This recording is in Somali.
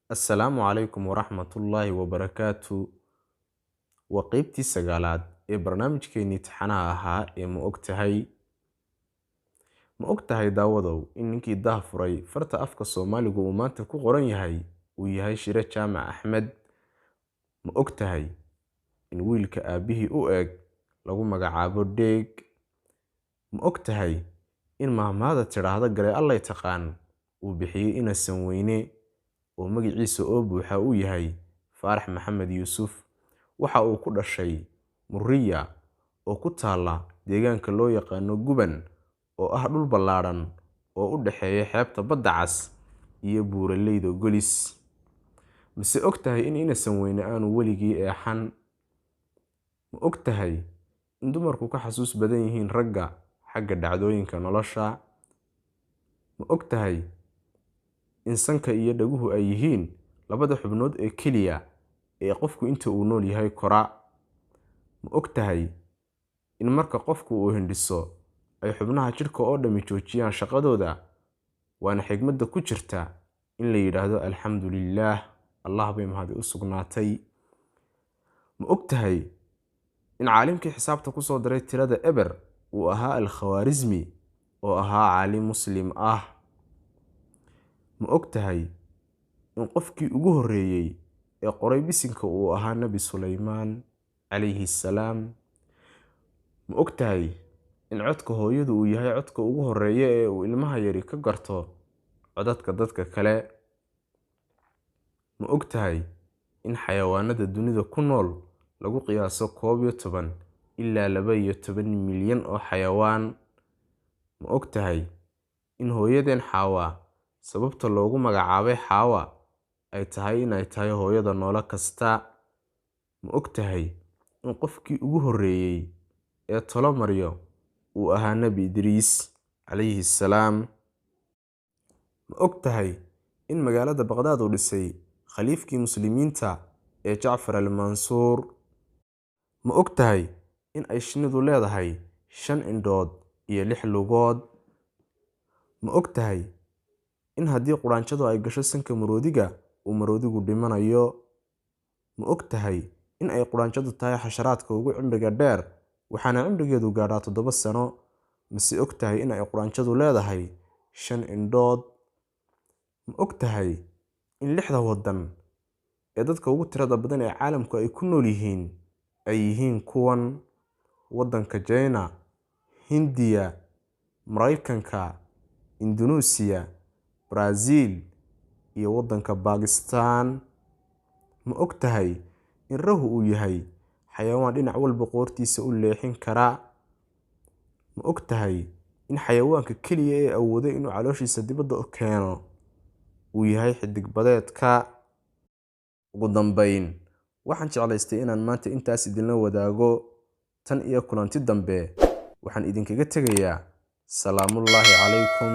Assalaamu calaykum waraxmatullaahi wabarakaatu. Waa qeybtii sagaalaad ee barnaamijkeenii taxanaha ahaa ee ma ogtahay daawadow in ninkii daha furay farta afka Soomaaligu uu maanta ku qoran yahay uu yahay Shire Jaamac Axmed. Ma ogtahay in wiilka aabihii u eg lagu magacaabo Dheeg. Ma ogtahay in mahmaahda tiraahda galay Allay taqaan uu bixiyay inasan weyne oo magaciisa oo buuxa uu yahay Faarax Maxamed Yuusuf. Waxa uu ku dhashay Muriya oo ku taala deegaanka loo yaqaano Guban oo ah dhul ballaaran oo u dhaxeeya xeebta Badda Cas iyo Buuraleyda Golis. Mise ogtahay in inasan weyne aanu weligii eexan. Ma ogtahay in dumarku ka xasuus badan yihiin ragga xagga dhacdooyinka nolosha. Ma ogtahay in sanka iyo dhaguhu ay yihiin labada xubnood ee keliya ee qofku inta uu nool yahay kora. Ma ogtahay in marka qofku uu hindhiso ay xubnaha jidhka oo dhami joojiyaan shaqadooda, waana xigmadda ku jirta in la yidhaahdo alxamdulillaah, Allah bay mahadi u sugnaatay. Ma ogtahay in caalimkii xisaabta ku soo daray tirada eber uu ahaa Al-Khawaarizmi oo ahaa caalim muslim ah. Ma ogtahay in qofkii ugu horreeyay ee qoray bisinka uu ahaa Nabi Suleymaan calayhi salaam. Ma ogtahay in codka hooyadu uu yahay codka ugu horreeya ee uu ilmaha yari ka garto codadka dadka kale. Ma ogtahay in xayawaanada dunida ku nool lagu qiyaaso 11 ilaa 12 milyan oo xayawaan. Ma ogtahay in hooyadeen Xaawa sababta loogu magacaabay Xaawa ay tahay in ay tahay hooyada noolo kasta. Ma ogtahay in qofkii ugu horreeyay ee talo maryo uu ahaa Nabi Idriis calayhi salaam. Ma ogtahay in magaalada Baqdaad uu dhisay khaliifkii muslimiinta ee Jacfar al-Mansuur. Ma ogtahay in ay shinnidu leedahay 5 indhood iyo 6 lugood. Ma ogtahay in haddii quraanjadu ay gasho sanka maroodiga uu maroodigu dhimanayo. Ma ogtahay in ay quraanjadu tahay xasharaadka ugu cimriga dheer waxaana cimrigeedu gaadhaa 7 sano. Mise ogtahay in ay quraanjadu leedahay 5 indhood. Ma ogtahay in 6 waddan ee dadka ugu tirada badan ee caalamku ay ku nool yihiin ay yihiin kuwan: waddanka China, Hindiya, Maraykanka, Indonesia, Brazil iyo waddanka Pakistan. Ma ogtahay in rahu uu yahay xayawaan dhinac walba qoortiisa u leexin kara. Ma ogtahay in xayawaanka keliya ee awooday inuu calooshiisa dibadda u keeno uu yahay xidig badeedka. Ugu dambayn, waxaan jeclaystay inaan maanta intaas idinla wadaago. Tan iyo kulanti dambe waxaan idinkaga tegayaa salaamullaahi calaykum.